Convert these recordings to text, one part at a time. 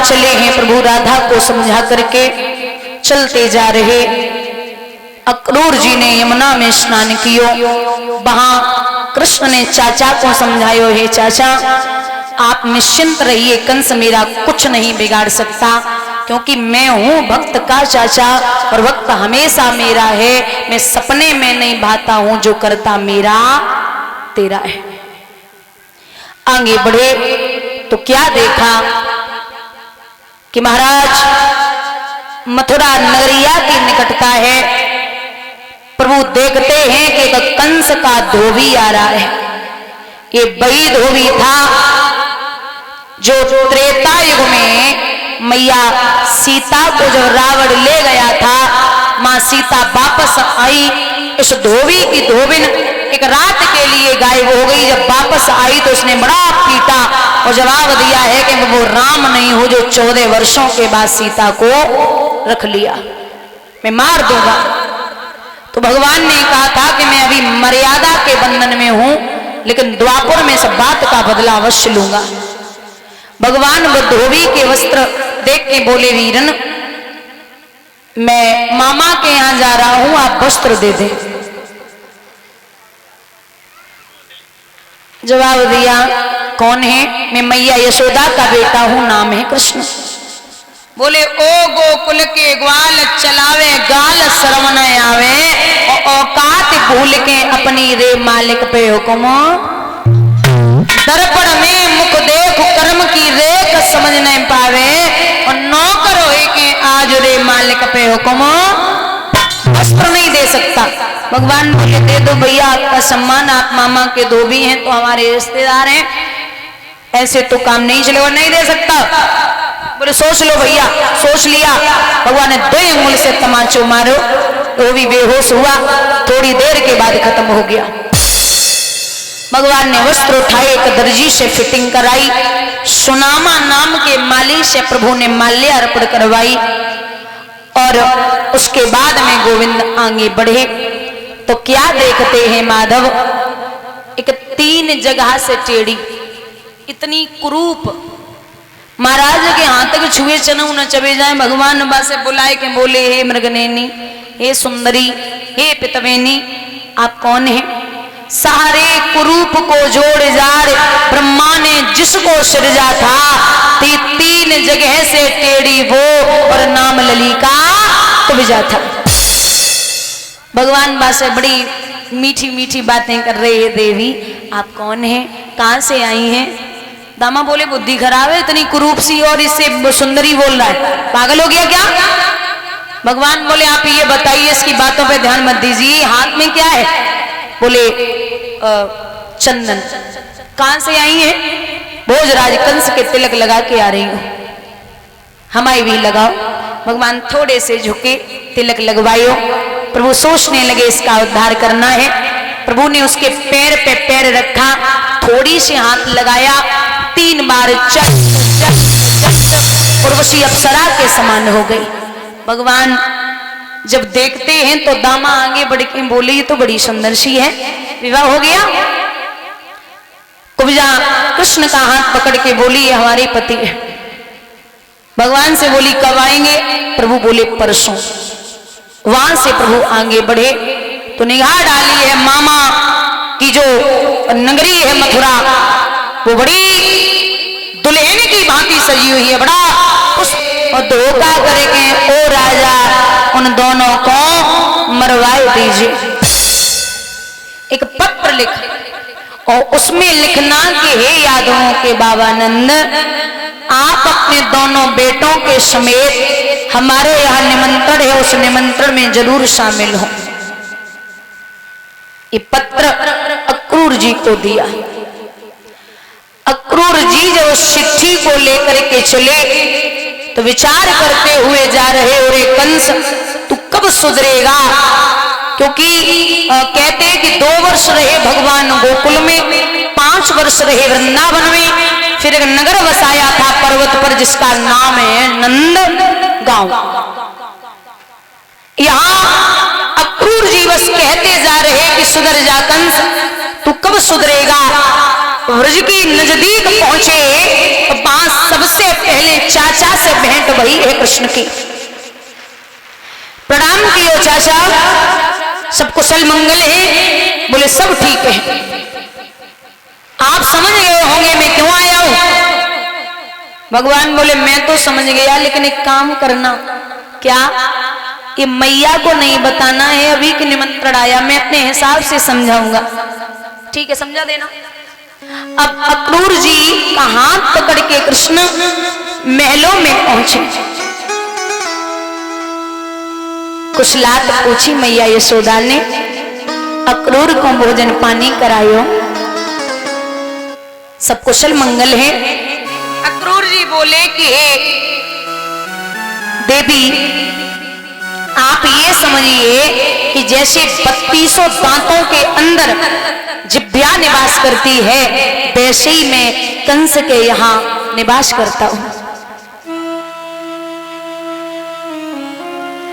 चले हैं प्रभु राधा को समझा करके चलते जा रहे। अक्रूर जी ने यमुना में स्नान कियो। वहां कृष्ण ने चाचा को समझायो, हे चाचा आप निश्चिंत रहिए, कंस मेरा कुछ नहीं बिगाड़ सकता, क्योंकि मैं हूं भक्त का चाचा और भक्त हमेशा मेरा है। मैं सपने में नहीं भाता हूं, जो करता मेरा तेरा है। आगे बढ़े तो क्या देखा कि महाराज मथुरा नगरिया की निकटता है। प्रभु देखते हैं कि एक कंस का धोबी आ रहा है। ये वही धोबी था जो त्रेता युग में मैया सीता को जब रावण ले गया था, मां सीता वापस आई। इस धोबी की धोबिन एक रात के लिए गायब हो गई। जब वापस आई तो उसने बड़ा पीटा और जवाब दिया है कि वो राम नहीं हो जो 14 वर्षों के बाद सीता को रख लिया, मैं मार दूंगा। तो भगवान ने कहा था कि मैं अभी मर्यादा के बंधन में हूं, लेकिन द्वापर में सब बात का बदला अवश्य लूंगा। भगवान वो धोबी के वस्त्र देख के बोले, वीरन मैं मामा के यहां जा रहा हूं, आप वस्त्र दे दें। जवाब दिया, कौन है? मैं मैया यशोदा का बेटा हूं, नाम है कृष्ण। बोले, ओ गोकुल के ग्वाल चलावे गाल शर्म न आवे, औकात भूल के अपनी रे मालिक पे हुक्म। दर्पण में मुख देख कर्म की रेख समझ नहीं पावे, और नौकर होए के आज रे मालिक पे हुक्म वस्त्र नहीं दे सकता। भगवान बोले, दे दो भैया, आपका सम्मान, आप मामा के धोबी हैं तो हमारे रिश्तेदार हैं, ऐसे तो काम नहीं चलेगा, नहीं दे सकता। बोले सोच लो भैया। सोच लिया। भगवान ने 2 अंगुल से तमाचो मारो, धोबी बेहोश हुआ, थोड़ी देर के बाद खत्म हो गया। भगवान ने वस्त्र उठाए, एक दर्जी से फिटिंग कराई, सुनामा नाम के माली से प्रभु ने माल्य अर्पण करवाई, और उसके बाद में गोविंद आगे बढ़े तो क्या देखते हैं माधव, एक 3 जगह से टेढ़ी, इतनी कुरूप, महाराज के हाथ तक छुए चनऊ न चबे जाए। भगवान बा से बुलाए के बोले, हे मृगनैनी, हे सुंदरी, हे पितवेनी, आप कौन हैं? सारे कुरूप को जोड़ जार ब्रह्मा ने जिसको सृजा था, 3 जगह से टेढ़ी वो, और नाम ललिका कुब्जा था। भगवान बा से बड़ी मीठी मीठी बातें कर रहे हैं, देवी आप कौन हैं, कहां से आई हैं? दामा बोले, बुद्धि खराब है, इतनी कुरूप सी और इससे सुंदरी बोल रहा है, पागल हो गया क्या? भगवान बोले, आप ये बताइए, इसकी बातों पे ध्यान मत दीजिए, हाथ में क्या है? बोले चंदन। कहां से आई हैं? भोजराज कंस के तिलक लगा के आ रही हूं, हमारी भी लगाओ। भगवान थोड़े से झुके, तिलक लगवायो। प्रभु सोचने लगे इसका उद्धार करना है। प्रभु ने उसके पैर पे पैर रखा, थोड़ी सी हाथ लगाया, 3 बार चट चट चट, उर्वशी अप्सरा के समान हो गई। भगवान जब देखते हैं तो दामा आगे बढ़ के बोले, ये तो बड़ी सुंदर सी है, विवाह हो गया। कुब्जा कृष्ण का हाथ पकड़ के बोली, ये हमारे पति है। भगवान से बोली, कब आएंगे? प्रभु बोले, परसों। वहां से प्रभु आगे बढ़े तो निगाह डाली है मामा की जो नगरी है मथुरा, वो बड़ी दुल्हन की भांति सजी हुई है, बड़ा और धोखा करके, ओ राजा उन दोनों को मरवाए दीजिए। एक पत्र लिख और उसमें लिखना कि हे यादवों के बाबा नंद, आप अपने दोनों बेटों के समेत हमारे यहाँ निमंत्रण है, उस निमंत्रण में जरूर शामिल हो। ये पत्र अक्रूर जी को दिया। अक्रूर जी जब उस चिट्ठी को लेकर के चले तो विचार करते हुए जा रहे, और कंस तू कब सुधरेगा? क्योंकि कहते हैं कि 2 वर्ष रहे भगवान गोकुल में, 5 वर्ष रहे वृंदावन में, फिर एक नगर बसाया था पर्वत पर जिसका नाम है नंद गांव। यहाँ अक्रूर जी बस कहते जा रहे कि सुधर जा कंस, तू कब सुधरेगा? ब्रज की नजदीक पहुंचे तो सबसे पहले चाचा तो वही है कृष्ण की। प्रणाम कियो चाचा, सब कुशल मंगल है? बोले सब ठीक है। आप समझ गए होंगे मैं क्यों आया हूं? भगवान बोले मैं तो समझ गया, लेकिन एक काम करना। क्या? ये मैया को नहीं बताना है, अभी के निमंत्रण आया, मैं अपने हिसाब से समझाऊंगा। ठीक है, समझा देना। अब अक्रूर जी का हाथ पकड़ के कृष्ण महलों में पहुंचे। कुशलात पूछी मैया यशोदा ने, अक्रूर को भोजन पानी करायो, सब कुशल मंगल है? अक्रूर जी बोले कि देवी आप ये समझिए कि जैसे 32 दांतों के अंदर जिह्वा निवास करती है, वैसे ही मैं कंस के यहाँ निवास करता हूं।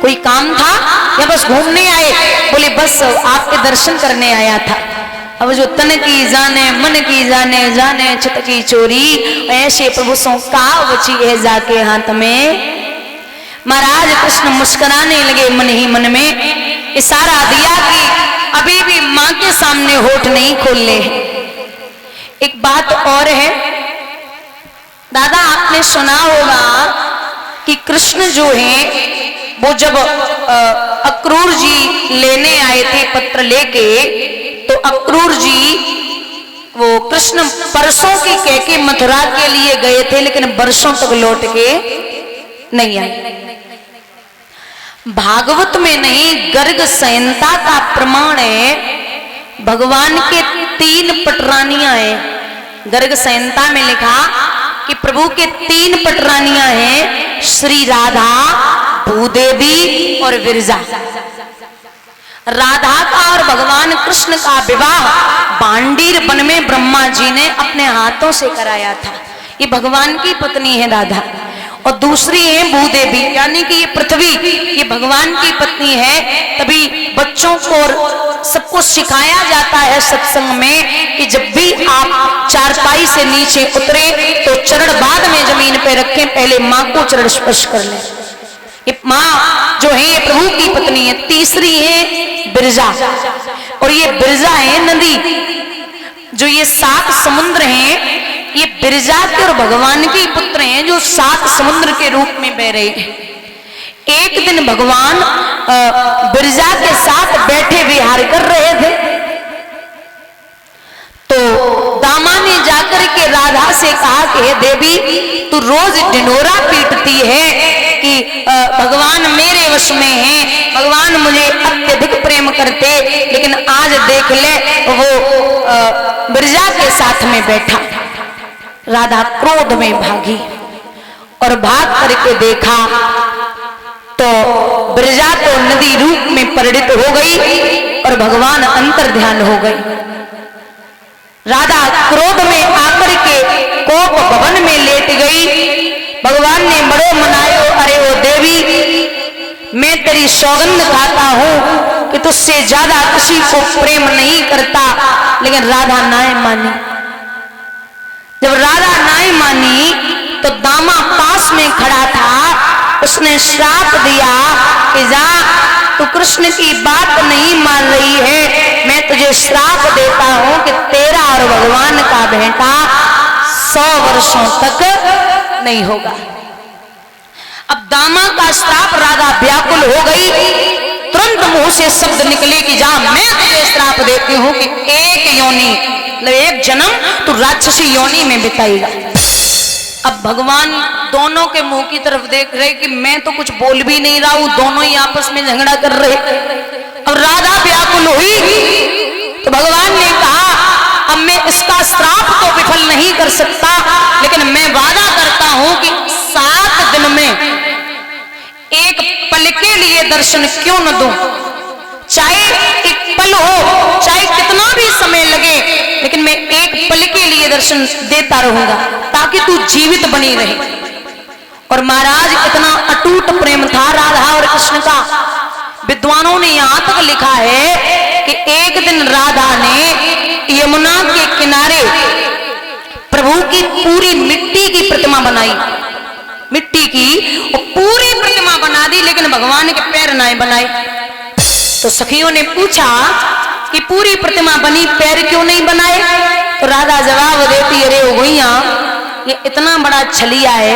कोई काम था या बस घूमने आए? बोले बस आपके दर्शन करने आया था। अब जो तन की जाने मन की जाने, जाने चित की चोरी, ऐसे प्रभु सो का बची है जाके हाथ में। महाराज कृष्ण मुस्कुराने लगे मन ही मन में, इशारा दिया कि अभी भी मां के सामने होठ नहीं खोलने हैं। एक बात और है दादा, आपने सुना होगा कि कृष्ण जो है वो जब अक्रूर जी लेने आए थे पत्र लेके, तो अक्रूर जी वो कृष्ण परसों की कह के मथुरा के लिए गए थे, लेकिन वर्षों तक लौट के नहीं आए। भागवत में नहीं, गर्ग संहिता का प्रमाण है। भगवान के 3 पटरानियां हैं। गर्ग संहिता में लिखा कि प्रभु के 3 पटरानियां हैं, श्री राधा, भूदेवी और विरजा। राधा का और भगवान कृष्ण का विवाह बांडीर वन में ब्रह्मा जी ने अपने हाथों से कराया था। ये भगवान की पत्नी है राधा, और दूसरी है भूदेवी, यानी कि ये पृथ्वी, ये भगवान की पत्नी है। तभी बच्चों को और सबको सिखाया जाता है सत्संग में कि जब भी आप चारपाई से नीचे उतरे तो चरण बाद में जमीन पे रखें, पहले माँ को चरण स्पर्श कर लें। ये माँ जो है ये प्रभु की पत्नी है। तीसरी है बिरजा, और ये बिरजा है नदी। जो ये 7 समुद्र हैं, ये बिरजा के और भगवान के पुत्र हैं जो 7 समुद्र के रूप में बह रहे हैं। एक दिन भगवान बिरजा के साथ बैठे विहार कर रहे थे, तो दामा ने जाकर के राधा से कहा कि देवी तू रोज ढिंढोरा पीटती है कि भगवान मेरे वश में है, भगवान मुझे अत्यधिक प्रेम करते, लेकिन आज देख ले वो बिरजा के साथ में बैठा। राधा क्रोध में भागी और भाग करके देखा तो बिरजा तो नदी रूप में परिणित हो गई और भगवान अंतर ध्यान हो गई। राधा क्रोध में आकर के कोप भवन में लेट गई। भगवान ने बड़ो मनायो, अरे ओ देवी मैं तेरी सौगंध खाता हूं कि तुझसे ज्यादा किसी को प्रेम नहीं करता, लेकिन राधा नाय मानी। जब राधा नाय मानी तो दामा पास में खड़ा था, उसने श्राप दिया कि जा तू कृष्ण की बात नहीं मान रही है, मैं तुझे श्राप देता हूं कि तेरा और भगवान का बेटा 100 वर्षों तक नहीं होगा। अब दामा का श्राप, राधा व्याकुल हो गई। तुरंत मुंह से शब्द निकले कि जा मैं तुझे श्राप देती हूं कि एक योनि, मतलब एक जन्म तू राक्षसी योनि में बिताएगा। अब भगवान दोनों के मुंह की तरफ देख रहे कि मैं तो कुछ बोल भी नहीं रहा हूं, दोनों ही आपस में झगड़ा कर रहे। अब राधा व्याकुल हुई तो भगवान ने कहा अब मैं इसका श्राप तो विफल नहीं कर सकता, लेकिन मैं वादा करता हूं कि 7 दिन में एक पल के लिए दर्शन क्यों न दूं, चाहे एक पल हो, चाहे कितना भी समय लगे, लेकिन मैं एक पल के लिए दर्शन देता रहूंगा ताकि तू जीवित बनी रहे। और महाराज इतना अटूट प्रेम था राधा और कृष्ण का, विद्वानों ने यहां तक लिखा है कि एक दिन राधा ने यमुना के किनारे प्रभु की पूरी मिट्टी की प्रतिमा बनाई, मिट्टी की, और बनाए बनाए। तो सखियों ने पूछा कि पूरी प्रतिमा बनी, पैर क्यों नहीं बनाए? तो राधा जवाब देती, अरे ओ भैया, ये इतना बड़ा छलिया है,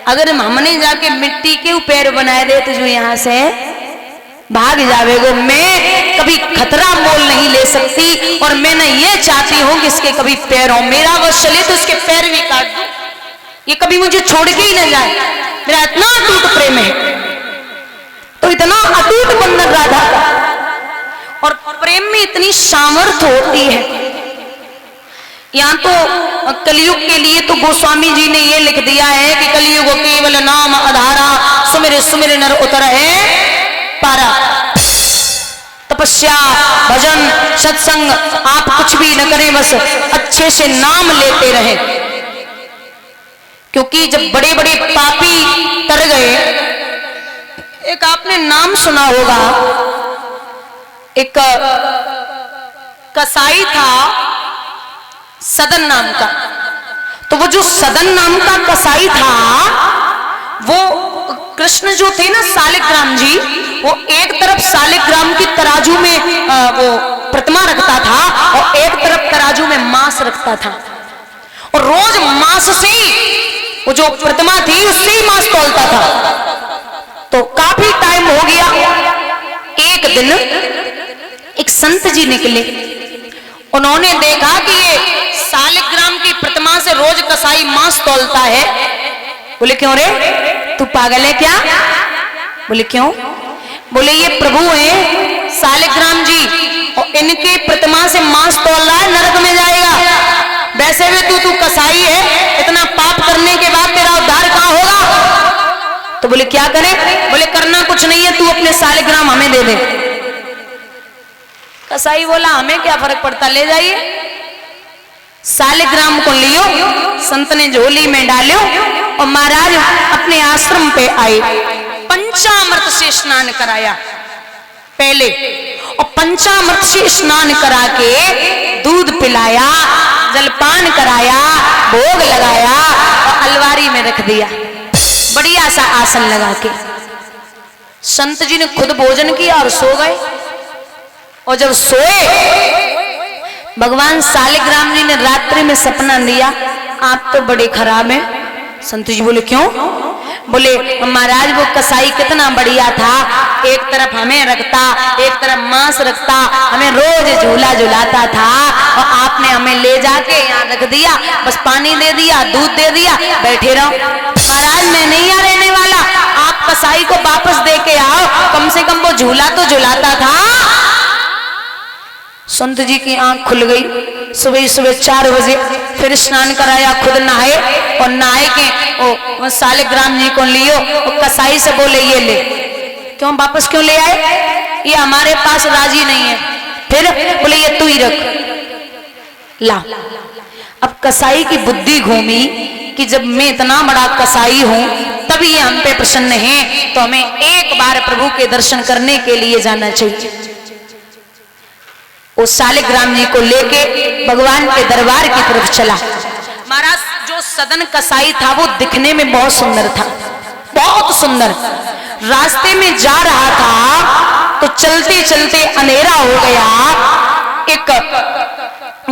अगर हमने जाके मिट्टी के पैर बनाए दे तो जो यहाँ से भाग जावेगो। मैं कभी खतरा मोल नहीं ले सकती और मैं न ये चाहती हूं कि इसके कभी पैर हो, मेरा वश चले तो इसके पैर भी काट दूं, ये कभी मुझे छोड़ के ही न जाए, मेरा इतना अटूट प्रेम है। तो इतना अटूट बंधन राधा का, और प्रेम में इतनी सामर्थ्य होती है। यहाँ तो कलयुग के लिए तो गोस्वामी जी ने ये लिख दिया है कि कलयुग केवल नाम आधारा, सुमिर सुमिर नर उतर है पारा। तपस्या, भजन, सत्संग आप कुछ भी न करें, बस अच्छे से नाम लेते रहे, क्योंकि जब बड़े बड़े पापी तर गए, एक आपने नाम सुना होगा, एक कसाई था सदन नाम का। तो वो जो सदन नाम का कसाई था, वो कृष्ण जो थे ना सालिग्राम जी, वो एक तरफ सालिग्राम की तराजू में वो प्रतिमा रखता था और एक तरफ तराजू में मांस रखता था, और रोज मांस से वो जो प्रतिमा थी उससे ही मांस तौलता था। तो काफी टाइम हो गया। एक दिन एक संत जी निकले, उन्होंने देखा कि ये सालिग्राम की प्रतिमा से रोज कसाई मांस तौलता है। बोले क्यों रे, तू पागल है क्या? बोले क्यों? बोले ये प्रभु है सालिग्राम जी, और इनकी प्रतिमा से मांस तौल रहा है, नरक में जाएगा। वैसे भी तू कसाई है, इतना पाप करने के बाद तेरा उद्धार कहां होगा? तो बोले क्या करें? बोले करना कुछ नहीं है, तू अपने सालिग्राम हमें दे दे। कसाई बोला हमें क्या फर्क पड़ता, ले जाइए। सालिग्राम को लियो, संत ने झोली में डालो और महाराज अपने आश्रम पे आए। पंचामृत से स्नान कराया पहले, और पंचामृत से स्नान करा के दूध पिलाया, जलपान कराया, भोग लगाया और अलवारी में रख दिया, बढ़िया सा आसन लगा के। संत जी ने खुद भोजन किया और सो गए। और जब सोए, भगवान सालिग्राम जी ने रात्रि में सपना लिया, आप तो बड़े खराब हैं। संत जी बोले क्यों? बोले महाराज वो कसाई कितना बढ़िया था, एक तरफ हमें रखता, एक तरफ मांस रखता, हमें रोज झूला झुलाता था, और आपने हमें ले जाके यहाँ रख दिया, बस पानी दे दिया, दूध दे दिया, बैठे रहो। महाराज मैं नहीं यहाँ रहने वाला, आप कसाई को वापस दे के आओ, कम से कम वो झूला तो झुलाता था। संत जी की आंख खुल गई। सुबह सुबह 4 बजे फिर स्नान कराया, खुद नहाए, और नहाए के वो सालिग्राम जी को लियो, और कसाई से बोले ये ले। क्यों वापस क्यों ले आए? ये हमारे पास राजी नहीं है। फिर बोले ये तू ही रख ला। अब कसाई की बुद्धि घूमी कि जब मैं इतना बड़ा कसाई हूं तब ये हम पे प्रसन्न है, तो हमें एक बार प्रभु के दर्शन करने के लिए जाना चाहिए। वो सालिग्राम जी को लेके भगवान के दरबार की तरफ चला। महाराज जो सदन कसाई था वो दिखने में बहुत सुंदर था, बहुत सुंदर। रास्ते में जा रहा था तो चलते चलते अंधेरा हो गया। एक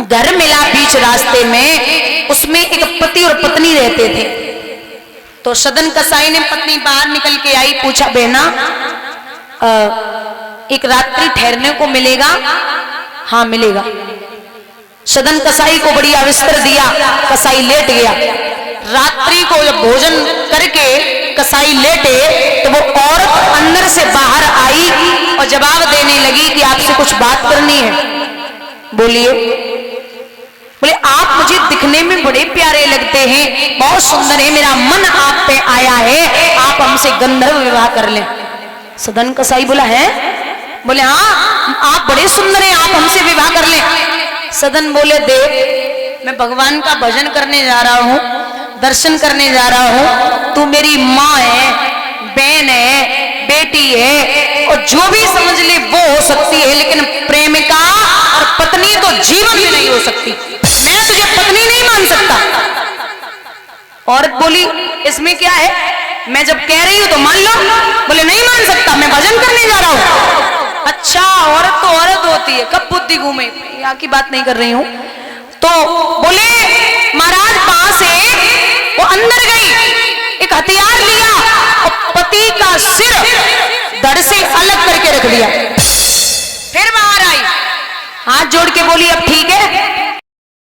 घर मिला बीच रास्ते में, उसमें एक पति और पत्नी रहते थे। तो सदन कसाई ने पत्नी बाहर निकल के आई, पूछा बहना एक रात्रि ठहरने को मिलेगा? हाँ मिलेगा। सदन कसाई को बढ़िया बिस्तर दिया, कसाई लेट गया। रात्रि को जब भोजन करके कसाई लेटे तो वो औरत अंदर से बाहर आई और जवाब देने लगी कि आपसे कुछ बात करनी है। बोलिए। बोले आप मुझे दिखने में बड़े प्यारे लगते हैं, बहुत सुंदर है, मेरा मन आप पे आया है, आप हमसे गंधर्व विवाह कर लें। सदन कसाई बोला है? बोले हाँ आप बड़े सुंदर हैं, आप हमसे विवाह कर लें। सदन बोले देख मैं भगवान का भजन करने जा रहा हूँ, दर्शन करने जा रहा हूँ, तू मेरी माँ है, बहन है, बेटी है, और जो भी समझ ले वो हो सकती है, लेकिन प्रेमिका और पत्नी तो जीवन में नहीं हो सकती। मैं तुझे पत्नी नहीं मान सकता। औरत बोली इसमें क्या है, मैं जब कह रही हूँ तो मान लो। बोले नहीं मान सकता, मैं भजन करने जा रहा हूँ। अच्छा, औरत तो औरत होती है, कब बुद्धि घूमे, यहाँ की बात नहीं कर रही हूँ। तो बोले महाराज पास है, वो अंदर गई, एक हथियार लिया और पति का सिर धड़ से अलग करके रख दिया। फिर बाहर आई, हाथ जोड़ के बोली अब ठीक है।